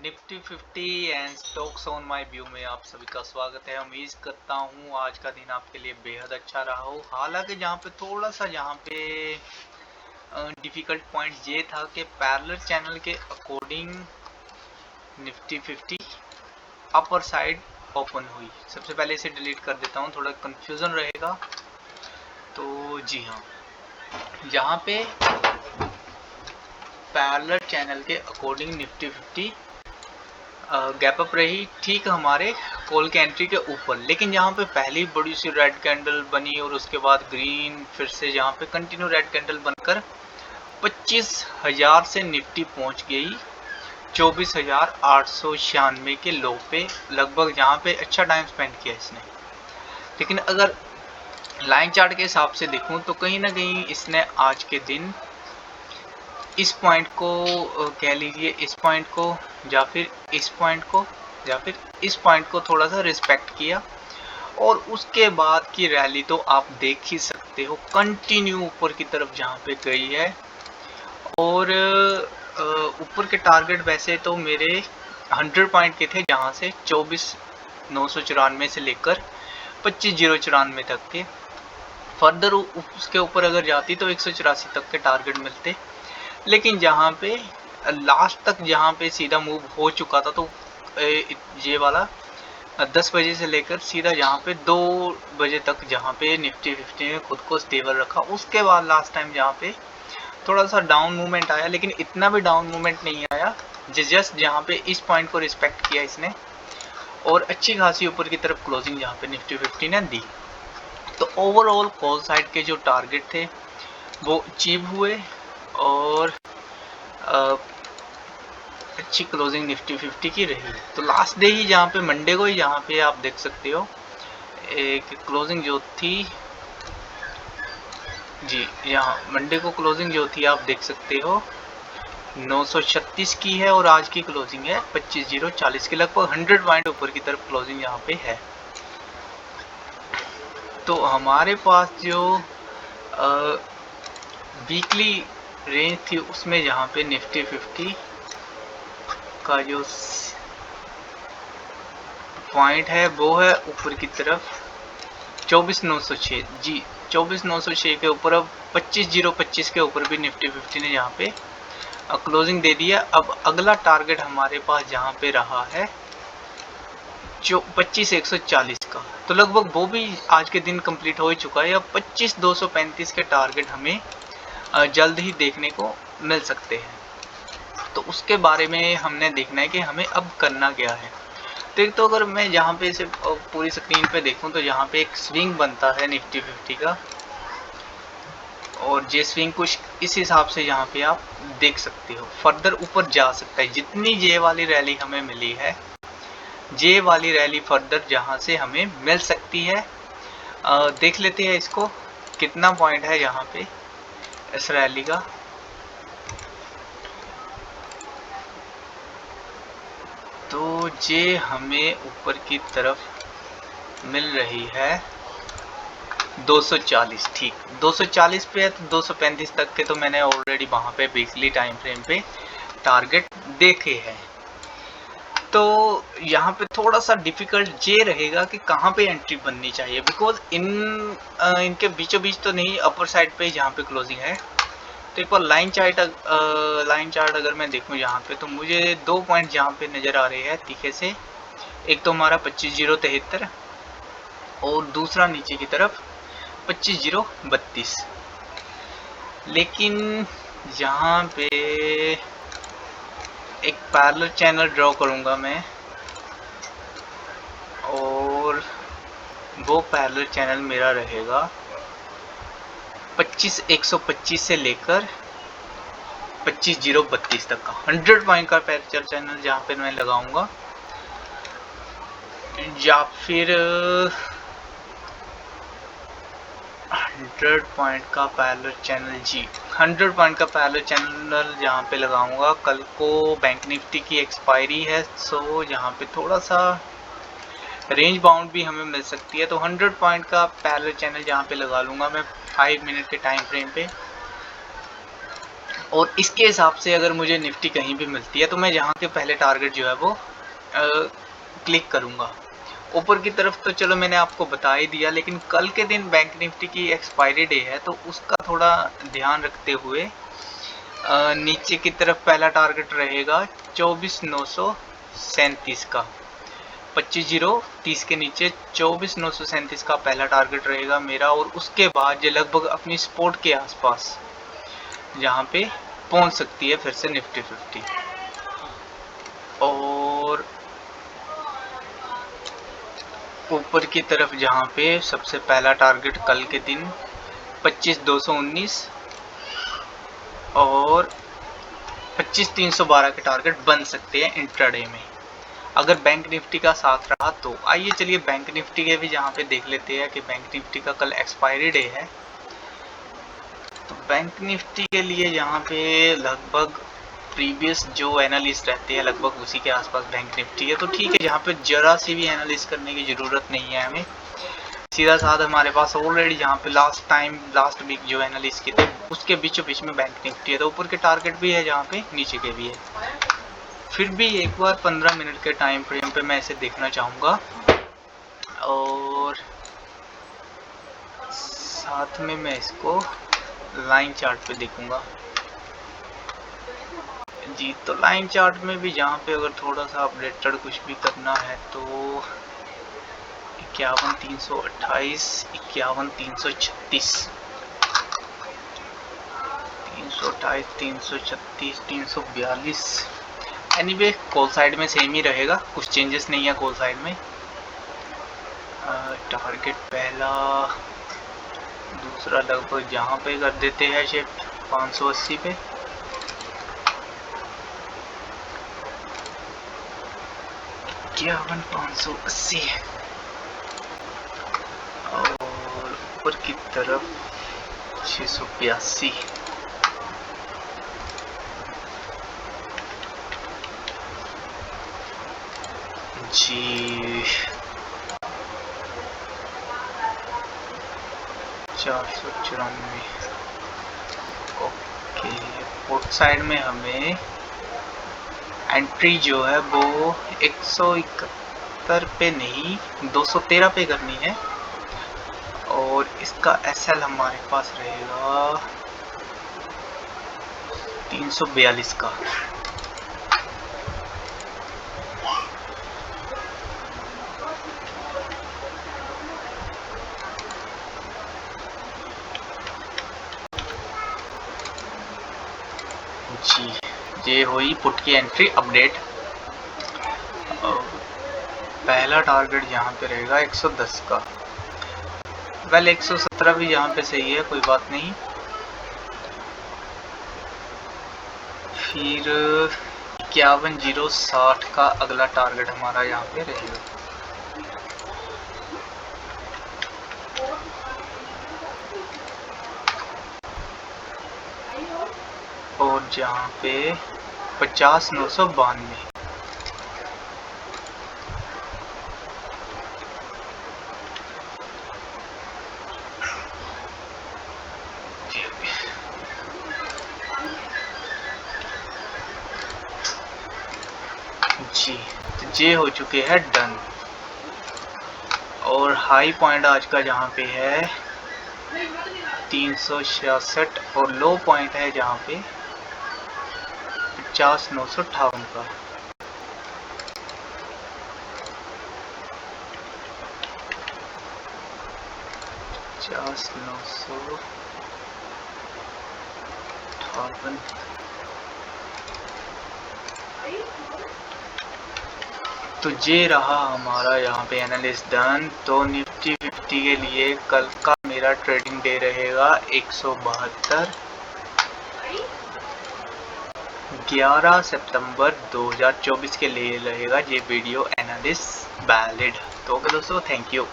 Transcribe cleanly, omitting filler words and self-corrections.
Nifty 50 and stocks on my view में आप सभी का स्वागत है। उम्मीद करता हूँ आज का दिन आपके लिए बेहद अच्छा रहा हो। हालांकि जहाँ पे थोड़ा सा डिफिकल्ट पॉइंट ये था कि पैरेलल चैनल के according Nifty 50 upper side open हुई। सबसे पहले इसे डिलीट कर देता हूँ, थोड़ा कंफ्यूजन रहेगा। तो जी हाँ, यहाँ पे पैरेलल चैनल के अकॉर्डिंग निफ्टी 50 गैप अप रही ठीक हमारे कॉल के एंट्री के ऊपर, लेकिन यहाँ पे पहली बड़ी सी रेड कैंडल बनी और उसके बाद ग्रीन, फिर से यहाँ पे कंटिन्यू रेड कैंडल बनकर 25,000 से निफ्टी पहुँच गई 24,896 के लो पे। लगभग यहाँ पे अच्छा टाइम स्पेंड किया इसने। लेकिन अगर लाइन चार्ट के हिसाब से देखूं तो कहीं ना कहीं इसने आज के दिन इस पॉइंट को कह लीजिए, इस पॉइंट को या फिर इस पॉइंट को या फिर इस पॉइंट को थोड़ा सा रिस्पेक्ट किया और उसके बाद की रैली तो आप देख ही सकते हो, कंटिन्यू ऊपर की तरफ जहाँ पे गई है। और ऊपर के टारगेट वैसे तो मेरे 100 पॉइंट के थे, जहाँ से 24,994 से लेकर 25,094 तक के। फर्दर उसके ऊपर अगर जाती तो 184 तक के टारगेट मिलते, लेकिन जहाँ पे लास्ट तक जहाँ पे सीधा मूव हो चुका था, तो ये वाला 10 बजे से लेकर सीधा जहाँ पे 2 बजे तक जहाँ पे निफ्टी 50 ने खुद को स्टेबल रखा। उसके बाद लास्ट टाइम जहाँ पे थोड़ा सा डाउन मूवमेंट आया, लेकिन इतना भी डाउन मूवमेंट नहीं आया, जस्ट जहाँ पे इस पॉइंट को रिस्पेक्ट किया इसने और अच्छी खासी ऊपर की तरफ क्लोजिंग जहाँ पे निफ्टी 50 ने दी। तो ओवरऑल कॉल साइड के जो टारगेट थे वो अचीव हुए और अच्छी क्लोजिंग निफ्टी 50 की रही। तो लास्ट डे ही जहाँ पे मंडे को ही जहाँ पे आप देख सकते हो एक क्लोजिंग जो थी, जी यहाँ मंडे को क्लोजिंग जो थी आप देख सकते हो 936 की है और आज की क्लोजिंग है 25,040 की। लगभग 100 पॉइंट ऊपर की तरफ क्लोजिंग यहाँ पे है। तो हमारे पास जो वीकली रेंज थी उसमें जहाँ पे निफ्टी 50 का जो पॉइंट है वो है ऊपर की तरफ 24,906। जी 24,906 के ऊपर अब 25,025 के ऊपर भी निफ्टी 50 ने यहाँ पे क्लोजिंग दे दिया। अब अगला टारगेट हमारे पास जहाँ पे रहा है जो 25,140 का, तो लगभग वो भी आज के दिन कंप्लीट हो ही चुका है। अब 25,235 के टारगेट हमें जल्द ही देखने को मिल सकते हैं। तो उसके बारे में हमने देखना है कि हमें अब करना क्या है। तो अगर मैं यहाँ पे इसे पूरी स्क्रीन पे देखूं तो यहाँ पे एक स्विंग बनता है निफ्टी 50 का, और ये स्विंग कुछ इस हिसाब से यहाँ पे आप देख सकते हो फर्दर ऊपर जा सकता है। जितनी जे वाली रैली हमें मिली है, जे वाली रैली फर्दर जहाँ से हमें मिल सकती है। देख लेते हैं इसको कितना पॉइंट है यहाँ पे इस रैली का। तो ये हमें ऊपर की तरफ मिल रही है 240, ठीक 240 पे है। तो 235 तक के तो मैंने ऑलरेडी वहाँ पे वीकली टाइम फ्रेम पे टारगेट देखे हैं। तो यहाँ पे थोड़ा सा डिफिकल्ट ये रहेगा कि कहाँ पे एंट्री बननी चाहिए, बिकॉज इनके बीचों बीच तो नहीं, अपर साइड पे जहाँ पे क्लोजिंग है। तो एक बार लाइन चार्ट अगर मैं देखूँ यहाँ पे, तो मुझे 2 पॉइंट जहाँ पे नज़र आ रहे हैं तीखे से। एक तो हमारा 25,073 और दूसरा नीचे की तरफ 25,032। लेकिन यहाँ पे एक पैरेलल चैनल ड्रॉ करूँगा मैं, और वो पैरेलल चैनल मेरा रहेगा 25,125 से लेकर 25,032 तक का 100 पॉइंट का पैरेलल चैनल जहाँ पे मैं लगाऊंगा। या फिर 100 पॉइंट का पैरेलल चैनल, जी 100 पॉइंट का पैरेलल चैनल जहाँ पे लगाऊंगा। कल को बैंक निफ्टी की एक्सपायरी है, सो यहाँ पे थोड़ा सा रेंज बाउंड भी हमें मिल सकती है। तो 100 पॉइंट का पैरेलल चैनल जहाँ पे लगा लूंगा मैं 5 मिनट के टाइम फ्रेम पे। और इसके हिसाब से अगर मुझे निफ्टी कहीं भी मिलती है तो मैं यहाँ के पहले टारगेट जो है वो क्लिक करूँगा। ऊपर की तरफ तो चलो मैंने आपको बता ही दिया, लेकिन कल के दिन बैंक निफ्टी की एक्सपायरी डे है तो उसका थोड़ा ध्यान रखते हुए नीचे की तरफ पहला टारगेट रहेगा 24,937 का, 25,030 के नीचे 24,937 का पहला टारगेट रहेगा मेरा। और उसके बाद ये लगभग अपनी सपोर्ट के आसपास जहाँ पे पहुँच सकती है फिर से निफ्टी 50। और ऊपर की तरफ जहाँ पे सबसे पहला टारगेट कल के दिन 25,219 और 25,312 के टारगेट बन सकते हैं इंट्राडे में अगर बैंक निफ्टी का साथ रहा तो। आइए चलिए बैंक निफ्टी के भी जहाँ पे देख लेते हैं कि बैंक निफ्टी का कल एक्सपायरी डे है। तो बैंक निफ्टी के लिए यहाँ पे लगभग प्रीवियस जो एनालिस्ट रहते हैं लगभग उसी के आसपास बैंक निफ्टी है, तो ठीक है, यहाँ पे जरा सी भी एनालिस करने की ज़रूरत नहीं है हमें। सीधा साधा हमारे पास ऑलरेडी जहाँ पे लास्ट वीक जो एनालिस्ट के थे उसके बीचों बीच में बैंक निफ्टी है, तो ऊपर के टारगेट भी है जहाँ पे नीचे के भी है। फिर भी एक बार 15 मिनट के टाइम फ्रेम पे मैं इसे देखना चाहूँगा और साथ में मैं इसको लाइन चार्ट पे देखूंगा जी। तो लाइन चार्ट में भी जहाँ पे अगर थोड़ा सा अपडेटेड कुछ भी करना है तो 51,328, 51,336, 328, 336, 342। एनीवे कॉल साइड में सेम ही रहेगा, कुछ चेंजेस नहीं है कॉल साइड में। टारगेट पहला दूसरा लगभग यहाँ पे कर देते हैं शिफ्ट 580 पे। क्या 580 और ऊपर की तरफ 682। जी 494। ओके, पोर्ट साइड में हमें एंट्री जो है वो 171 पे नहीं 213 पे करनी है और इसका एसएल हमारे पास रहेगा 342 का। जी ये हुई पुट की एंट्री अपडेट। पहला टारगेट यहाँ पे रहेगा 110 का। वेल 117 भी यहाँ पे सही है, कोई बात नहीं। फिर 51,060 का अगला टारगेट हमारा यहाँ पे रहेगा। और जहाँ पे 50,992। जी तो ये हो चुके हैं डन। और हाई पॉइंट आज का जहाँ पे है 366 और लो पॉइंट है जहाँ पे 50,958 का। तो ये रहा हमारा यहाँ पे एनालिस्ट डन। तो निफ्टी 50 के लिए कल का मेरा ट्रेडिंग डे रहेगा 172, 11 सितंबर 2024 के लिए रहेगा ये वीडियो एनालिस्ट वैलिड। तो दोस्तों थैंक यू।